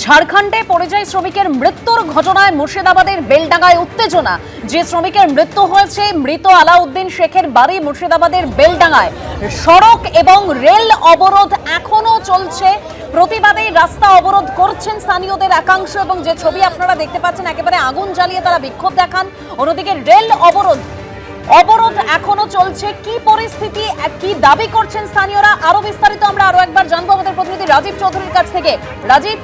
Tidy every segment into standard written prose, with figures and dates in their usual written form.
ঝাড়খণ্ডে পরিযায়ী শ্রমিকের মৃত্যুর ঘটনায় মুর্শিদাবাদের বেলডাঙ্গায় উত্তেজনা। যে শ্রমিকের মৃত্যু হয়েছে মৃত আলাউদ্দিন শেখের বাড়ি মুর্শিদাবাদের বেলডাঙ্গায়। সড়ক এবং রেল অবরোধ এখনো চলছে। প্রতিবাদে রাস্তা অবরোধ করছেন স্থানীয়দের একাংশ এবং যে ছবি আপনারা দেখতে পাচ্ছেন একেবারে আগুন জ্বালিয়ে তারা বিক্ষোভ দেখান। অন্যদিকে রেল অবরোধ এখনো চলছে। কি পরিস্থিতি, কি দাবি করছেন স্থানীয়রা, আরো বিস্তারিত আমরা আরো একবার জানবো আমাদের প্রতিনিধি রাজীব চৌধুরীর কাছ থেকে। রাজীব,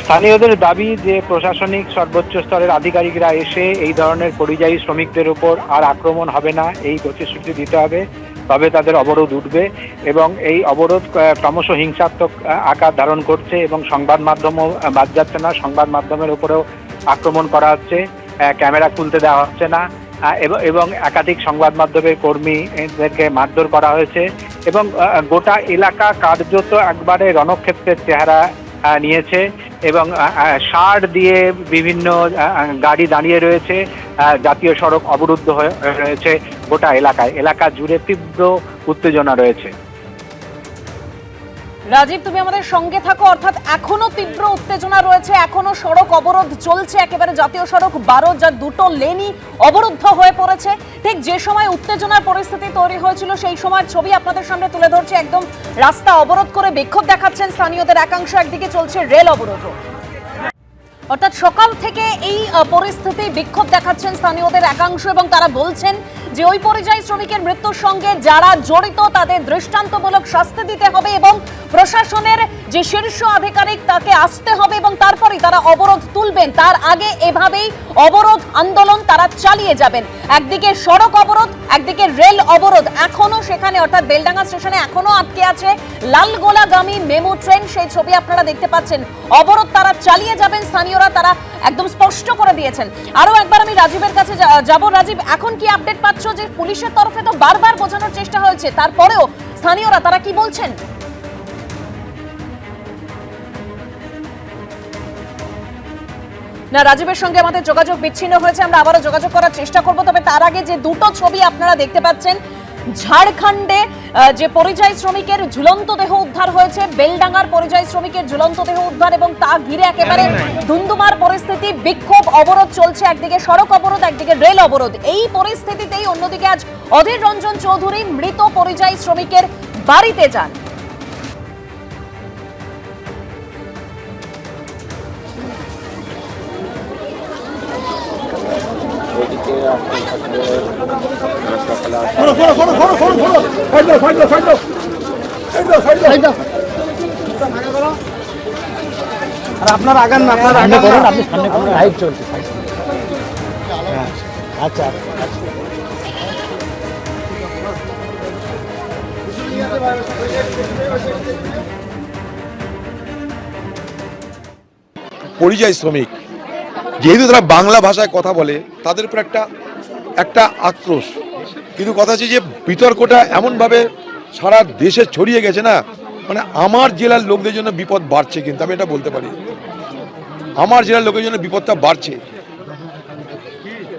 স্থানীয়দের দাবি যে প্রশাসনিক সর্বোচ্চ স্তরের আধিকারিকরা এসে এই ধরনের পরিযায়ী শ্রমিকদের উপর আর আক্রমণ হবে না এই প্রতিশ্রুতি দিতে হবে, তবে তাদের অবরোধ উঠবে। এবং এই অবরোধ ক্রমশ হিংসাত্মক আকার ধারণ করছে এবং সংবাদ মাধ্যমও বাদ যাচ্ছে না। সংবাদ মাধ্যমের উপরেও আক্রমণ করা হচ্ছে, ক্যামেরা খুলতে দেওয়া হচ্ছে না এবং একাধিক সংবাদ মাধ্যমের কর্মীদেরকে মারধর করা হয়েছে এবং গোটা এলাকা কার্যত একবারে রণক্ষেত্রের চেহারা নিয়েছে এবং সার দিয়ে বিভিন্ন গাড়ি দাঁড়িয়ে রয়েছে। জাতীয় সড়ক অবরুদ্ধ হয়ে রয়েছে গোটা এলাকা জুড়ে তীব্র উত্তেজনা রয়েছে। রাজীব, তুমি আমাদের সঙ্গে থাকো। অর্থাৎ এখনো তীব্র উত্তেজনা রয়েছে, এখনো সড়ক অবরোধ চলছে, একেবারে জাতীয় সড়ক 12 যার দুটো লেনই অবরুদ্ধ হয়ে পড়েছে। ঠিক যে সময় উত্তেজনার পরিস্থিতি তৈরি হয়েছিল সেই সময়ের ছবি আপনাদের সামনে তুলে ধরছে। একদম রাস্তা অবরোধ করে বিক্ষোভ দেখাচ্ছেন স্থানীয়দের একাংশ, একদিকে চলছে রেল অবরোধ। অর্থাৎ সকাল থেকে এই পরিস্থিতি, বিক্ষোভ দেখাচ্ছেন স্থানীয়দের একাংশ এবং তারা বলছেন যে ওই পরিযায়ী শ্রমিকের মৃত্যুর সঙ্গে যারা জড়িত তাদের দৃষ্টান্তমূলক শাস্তি দিতে হবে এবং প্রশাসনের যে শীর্ষ আধিকারিক তাকে আসতে হবে এবং তারপরেই তারা অবরোধ তুলবেন। তার আগে এভাবেই অবরোধ আন্দোলন তারা চালিয়ে যাবেন। একদিকে সড়ক অবরোধ, একদিকে রেল অবরোধ এখনো সেখানে, অর্থাৎ বেলডাঙ্গা স্টেশনে এখনো আটকে আছে লালগোলাগামী মেমু ট্রেন। সেই ছবি আপনারা দেখতে পাচ্ছেন। অবরোধ তারা চালিয়ে যাবেন, স্থানীয়রা তারা একদম স্পষ্ট করে দিয়েছেন। আরো একবার আমি রাজীবের কাছে যাব। রাজীব, এখন কি আপডেট পাচ্ছ যে পুলিশের তরফে তো বারবার বোঝানোর চেষ্টা হয়েছে, তারপরেও স্থানীয়রা তারা কি বলছেন? না, রাজীবের সঙ্গে আমাদের যোগাযোগ বিচ্ছিন্ন হয়েছে, আমরা আবারও যোগাযোগ করার চেষ্টা করব। তবে তার আগে যে দুটো ছবি আপনারা দেখতে পাচ্ছেন, ঝাড়খণ্ডে যে পরিযায়ী শ্রমিকের ঝুলন্ত দেহ উদ্ধার হয়েছে, বেলডাঙ্গার পরিযায়ী শ্রমিকের ঝুলন্ত দেহ উদ্ধার এবং তা ঘিরে একেবারে ধুন্ধুমার পরিস্থিতি। বিক্ষোভ অবরোধ চলছে, একদিকে সড়ক অবরোধ, একদিকে রেল অবরোধ। এই পরিস্থিতিতেই অন্যদিকে আজ অধীর রঞ্জন চৌধুরী মৃত পরিযায়ী শ্রমিকের বাড়িতে যান। আপনার আগান না, আপনার আগে করুন, আপনি সামনে করুন, লাইভ চলছে। আচ্ছা, পরিযায়ী শ্রমিক যেহেতু তারা বাংলা ভাষায় কথা বলে তাদের উপর একটা আক্রোশ, কিন্তু কথা হচ্ছে যে বিতর্কটা এমনভাবে সারা দেশে ছড়িয়ে গেছে না, মানে আমার জেলার লোকদের জন্য বিপদ বাড়ছে। কিন্তু আমি এটা বলতে পারি, আমার জেলার লোকের জন্য বিপদটা বাড়ছে।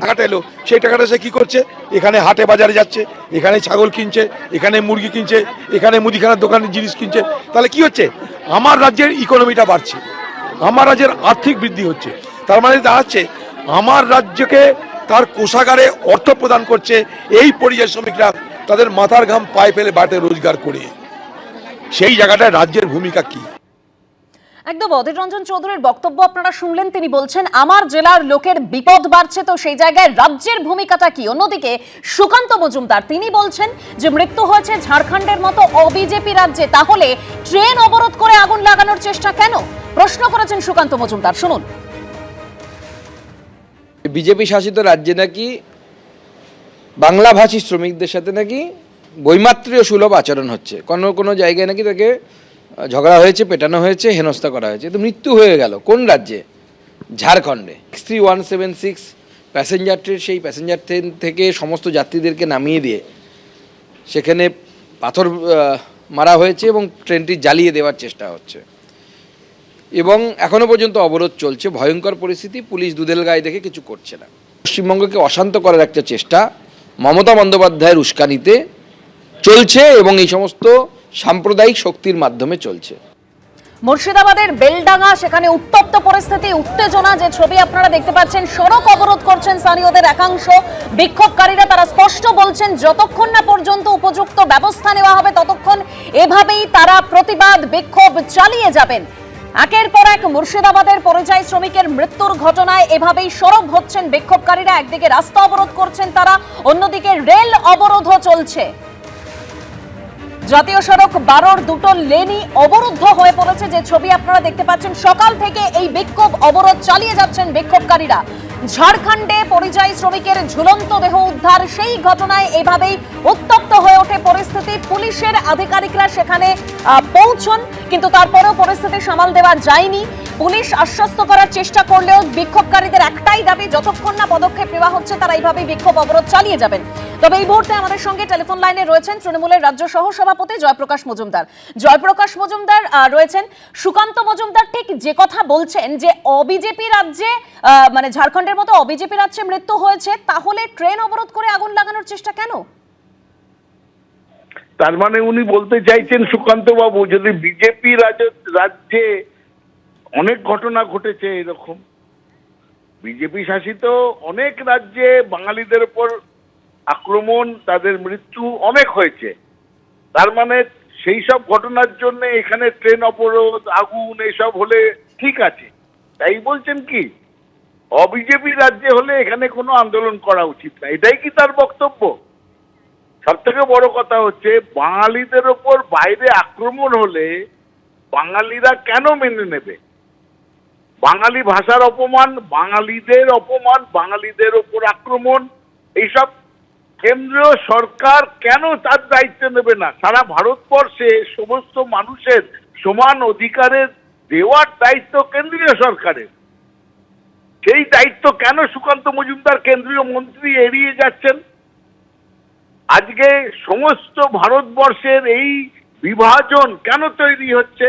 টাকাটা এলো, সেই টাকাটা সে কী করছে? এখানে হাটে বাজারে যাচ্ছে, এখানে ছাগল কিনছে, এখানে মুরগি কিনছে, এখানে মুদিখানার দোকানের জিনিস কিনছে। তাহলে কি হচ্ছে? আমার রাজ্যের ইকোনমিটা বাড়ছে, আমার রাজ্যের আর্থিক বৃদ্ধি হচ্ছে। তার মানে দাঁড়াচ্ছে আমার রাজ্যকে তার কোষাগারে অর্থ প্রদান করছে এই পরিযায়ী শ্রমিকরা তাদের মাথার ঘাম পায়ে ফেলে বাড়িতে রোজগার করে। সেই জায়গাটায় রাজ্যের ভূমিকা কি? একদম অধীর রঞ্জন চৌধুরীর বক্তব্য আপনারা শুনলেন। তিনি বলছেন আমার জেলার লোকের বিপদ বাড়ছে, তো সেই জায়গায় রাজ্যের ভূমিকাটা কি? অন্যদিকে সুকান্ত মজুমদার তিনি বলছেন যে মৃত্যু হয়েছে ঝাড়খণ্ডের মতো অবিজেপি রাজ্যে, তাহলে ট্রেন অবরোধ করে আগুন লাগানোর চেষ্টা কেন? প্রশ্ন করেছেন সুকান্ত মজুমদার, শুনুন। বিজেপি শাসিত রাজ্যে নাকি বাংলাভাষী শ্রমিকদের সাথে নাকি বৈমাত্রীয় সুলভ আচরণ হচ্ছে, কোনো জায়গায় নাকি তাকে ঝগড়া হয়েছে, পেটানো হয়েছে, হেনস্থা করা হয়েছে। তো মৃত্যু হয়ে গেল কোন রাজ্যে? ঝাড়খণ্ডে। 6176 প্যাসেঞ্জার ট্রেন, সেই প্যাসেঞ্জার ট্রেন থেকে সমস্ত যাত্রীদেরকে নামিয়ে দিয়ে সেখানে পাথর মারা হয়েছে এবং ট্রেনটি জ্বালিয়ে দেওয়ার চেষ্টা হচ্ছে এবং এখনো পর্যন্ত অবরোধ চলছে। ভয়ঙ্কর পরিস্থিতি, পুলিশ দুধেল গায়ে দেখে কিছু করছে না। পশ্চিমবঙ্গকে অশান্ত করার একটা চেষ্টা মমতা বন্দ্যোপাধ্যায়ের উস্কানিতে চলছে এবং এই সমস্ত সাম্প্রদায়িক শক্তির মাধ্যমে চলছে। মুর্শিদাবাদের বেলডাঙ্গা, সেখানে উত্তপ্ত পরিস্থিতি, উত্তেজনা, যে ছবি আপনারা দেখতে পাচ্ছেন। সড়ক অবরোধ করছেন স্থানীয়দের একাংশ বিক্ষোভকারীরা। তারা স্পষ্ট বলছেন যতক্ষণ না পর্যন্ত উপযুক্ত ব্যবস্থা নেওয়া হবে ততক্ষণ এভাবেই তারা প্রতিবাদ বিক্ষোভ চালিয়ে যাবেন। একের পর এক মুর্শিদাবাদের পরিযায়ী শ্রমিকের মৃত্যুর ঘটনায় এভাবেই সরব হচ্ছেন বিক্ষোভকারীরা। একদিকে রাস্তা অবরোধ করছেন তারা, অন্যদিকে রেল অবরোধও চলছে। জাতীয় সড়ক 12-র দুটো লেনই অবরুদ্ধ হয়ে পড়েছে, যে ছবি আপনারা দেখতে পাচ্ছেন। সকাল থেকে এই বিক্ষোভ অবরোধ চালিয়ে যাচ্ছেন বিক্ষোভকারীরা। ঝাড়খণ্ডে পরিযায়ী শ্রমিকের ঝুলন্ত দেহ উদ্ধার, সেই ঘটনায় এভাবেই উত্তপ্ত হয়ে ওঠে পরিস্থিতি। পুলিশের আধিকারিকরা সেখানে পৌঁছন, কিন্তু তারপরেও পরিস্থিতি সামাল দেওয়া যায়নি। পুলিশ আশ্বস্ত করার চেষ্টা করলেও বিক্ষোভকারীদের একটাই দাবি, যতক্ষণ না পদক্ষেপ নেওয়া হচ্ছে তারা এইভাবেই বিক্ষোভ অবরোধ চালিয়ে যাবেন। তবে এই মুহূর্তে আমাদের সঙ্গে টেলিফোন লাইনে রয়েছেন তৃণমূলের রাজ্য সহ সভাপতি জয়প্রকাশ মজুমদার। জয়প্রকাশ মজুমদার রয়েছেন। সুকান্ত মজুমদার ঠিক যে কথা বলছেন যে অবিজেপি রাজ্যে, মানে ঝাড়খণ্ডের মতো অবিজেপি রাজ্যে মৃত্যু হয়েছে, তাহলে ট্রেন অবরোধ করে আগুন লাগানোর চেষ্টা কেন? তার মানে উনি বলতে চাইছেন সুকান্ত বাবু, যদি বিজেপি রাজ্যে অনেক ঘটনা ঘটেছে এরকম, বিজেপি শাসিত অনেক রাজ্যে বাঙালিদের উপর আক্রমণ, তাদের মৃত্যু অনেক হয়েছে, তার মানে সেই সব ঘটনার জন্য এখানে ট্রেন অবরোধ, আগুন এসব হলে ঠিক আছে, তাই বলছেন কি অবিজেপি রাজ্যে হলে এখানে কোনো আন্দোলন করা উচিত না, এটাই কি তার বক্তব্য? সব থেকে বড় কথা হচ্ছে বাঙালিদের ওপর বাইরে আক্রমণ হলে বাঙালিরা কেন মেনে নেবে? বাঙালি ভাষার অপমান, বাঙালিদের অপমান, বাঙালিদের ওপর আক্রমণ, এইসব কেন্দ্রীয় সরকার কেন তার দায়িত্ব নেবে না? সারা ভারতবর্ষে সমস্ত মানুষের সমান অধিকারের দেওয়ার দায়িত্ব কেন্দ্রীয় সরকারের। সেই দায়িত্ব কেন সুকান্ত মজুমদার কেন্দ্রীয় মন্ত্রী এড়িয়ে যাচ্ছেন? আজকে সমস্ত ভারতবর্ষের এই বিভাজন কেন তৈরি হচ্ছে?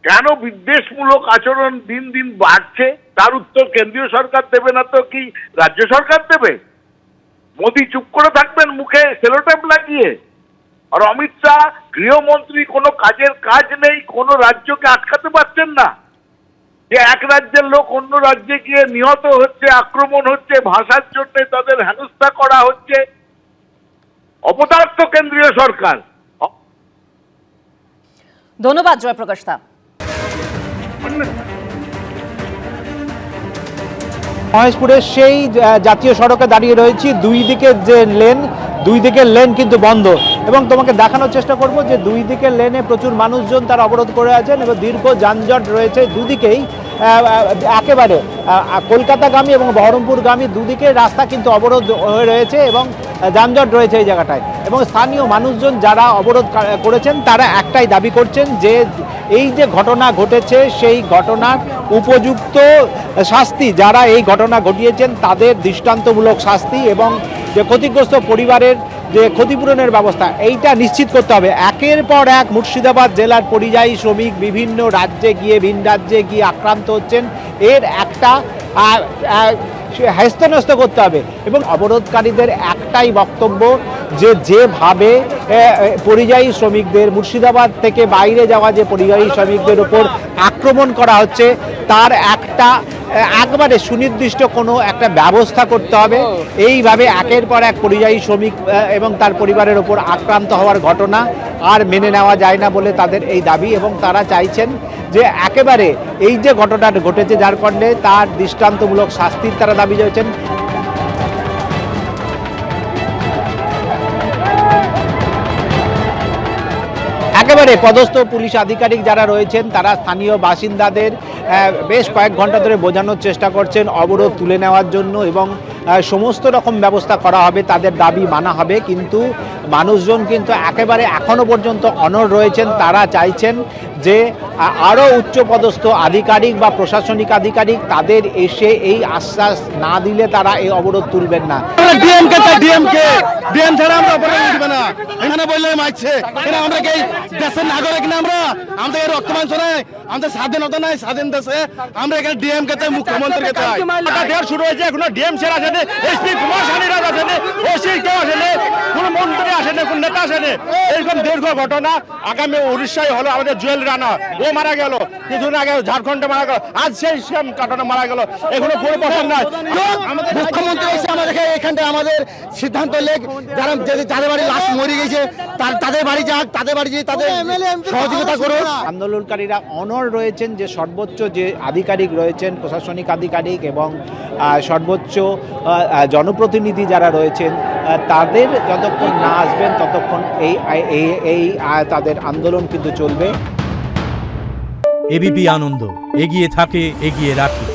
কেন বিদ্বেষমূলক আচরণ দিন দিন বাড়ছে? তার উত্তর কেন্দ্রীয় সরকার দেবে না তো কি রাজ্য সরকার দেবে? মোদি চুপ করে থাকবেন মুখে সেলোটেপ লাগিয়ে? আর অমিত শাহ গৃহমন্ত্রী, কোনো কাজের কাজ নেই, কোনো রাজ্যকে আটকাতে পারছেন না, যে এক রাজ্যের লোক অন্য রাজ্যে গিয়ে নিহত হচ্ছে, আক্রমণ হচ্ছে, ভাষার জন্য তাদের হেনস্থা করা হচ্ছে। অপদার্থ কেন্দ্রীয় সরকার। ধন্যবাদ জয়প্রকাশ দা। মহেশপুরের সেই জাতীয় সড়কে দাঁড়িয়ে রয়েছি, দুই দিকের যে লেন, দুই দিকের লেন কিন্তু বন্ধ, এবং তোমাকে দেখানোর চেষ্টা করব যে দুই দিকের লেনে প্রচুর মানুষজন তারা অবরোধ করে আছেন এবং দীর্ঘ যানজট রয়েছে দুদিকেই। একেবারে কলকাতাগামী এবং বহরমপুরগামী দুদিকে রাস্তা কিন্তু অবরোধ হয়ে রয়েছে এবং যানজট রয়েছে এই জায়গাটায়। এবং স্থানীয় মানুষজন যারা অবরোধ করেছেন তারা একটাই দাবি করছেন যে এই যে ঘটনা ঘটেছে সেই ঘটনার উপযুক্ত শাস্তি, যারা এই ঘটনা ঘটিয়েছেন তাদের দৃষ্টান্তমূলক শাস্তি, এবং যে ক্ষতিগ্রস্ত পরিবারের যে ক্ষতিপূরণের ব্যবস্থা এইটা নিশ্চিত করতে হবে। একের পর এক মুর্শিদাবাদ জেলার পরিযায়ী শ্রমিক বিভিন্ন রাজ্যে গিয়ে, ভিন রাজ্যে গিয়ে আক্রান্ত হচ্ছেন, এর একটা হ্যস্তন্যস্ত করতে হবে। এবং অবরোধকারীদের একটাই বক্তব্য যে যেভাবে পরিযায়ী শ্রমিকদের, মুর্শিদাবাদ থেকে বাইরে যাওয়া যে পরিযায়ী শ্রমিকদের উপর আক্রমণ করা হচ্ছে তার একবারে সুনির্দিষ্ট কোনো একটা ব্যবস্থা করতে হবে। এইভাবে একের পর এক পরিযায়ী শ্রমিক এবং তার পরিবারের ওপর আক্রান্ত হওয়ার ঘটনা আর মেনে নেওয়া যায় না বলে তাদের এই দাবি, এবং তারা চাইছেন যে একেবারে এই যে ঘটনাটা ঘটেছে ঝাড়খণ্ডে তার দৃষ্টান্তমূলক শাস্তির তারা দাবি করেছেন। একেবারে পদস্থ পুলিশ আধিকারিক যারা রয়েছেন তারা স্থানীয় বাসিন্দাদের বেশ কয়েক ঘন্টা ধরে বোঝানোর চেষ্টা করছেন অবরোধ তুলে নেওয়ার জন্য, এবং সমস্ত রকম ব্যবস্থা করা হবে, তাদের দাবি মানা হবে। কিন্তু মানুষজন কিন্তু একেবারে এখনো পর্যন্ত অনড় রয়েছেন। তারা চাইছেন যে আরও উচ্চপদস্থ আধিকারিক বা প্রশাসনিক আধিকারিক তাদের এসে এই আশ্বাস না দিলে তারা এই অবরোধ তুলবেন না। ডিএম ছাড়া আমরা অবরোধ উঠবে না, এখানে বললে মারছে। আমরা কি দেশের নাগরিক না? আমাদের রক্ত মাংস নাই, আমাদের স্বাধীনতা নাই। স্বাধীন দেশে আমরা এখানে ডিএম কে চাই, মুখ্যমন্ত্রীকে চাই। শুরু হয়েছে, এখনো ডিএম স্যার আসেনি, এসপি কুমার শালীরা আসেনি, ওসি কেউ আসেনি, কোনো মন্ত্রী আসেনি, কোন নেতা আসেনি। এরকম দীর্ঘ ঘটনা আগামী উড়িষ্যায় হলো, আমাদের জুয়েল রানা ও মারা গেল, কিছুদিন আগে ঝাড়খণ্ডে মারা গেল, আজ সেই সেম ঘটনা মারা গেল, এখনো কোনো প্রশ্ন নাই। মুখ্যমন্ত্রী এসে আমাদেরকে এখানটা আমাদের সিদ্ধান্ত লেখ, যারা যাদের বাড়ি লাশ মরে গেছে তাদের বাড়ি যাক, তাদের বাড়ি যেয়ে তাদের সহযোগিতা করুন। আন্দোলনকারীরা অনড় রয়েছেন যে সর্বোচ্চ যে আধিকারিক রয়েছেন, প্রশাসনিক আধিকারিক এবং সর্বোচ্চ জনপ্রতিনিধি যারা রয়েছেন, তাদের যতক্ষণ না আসবেন ততক্ষণ এই তাদের আন্দোলন কিন্তু চলবে। এবিপি আনন্দ, এগিয়ে থাকে, এগিয়ে রাখে।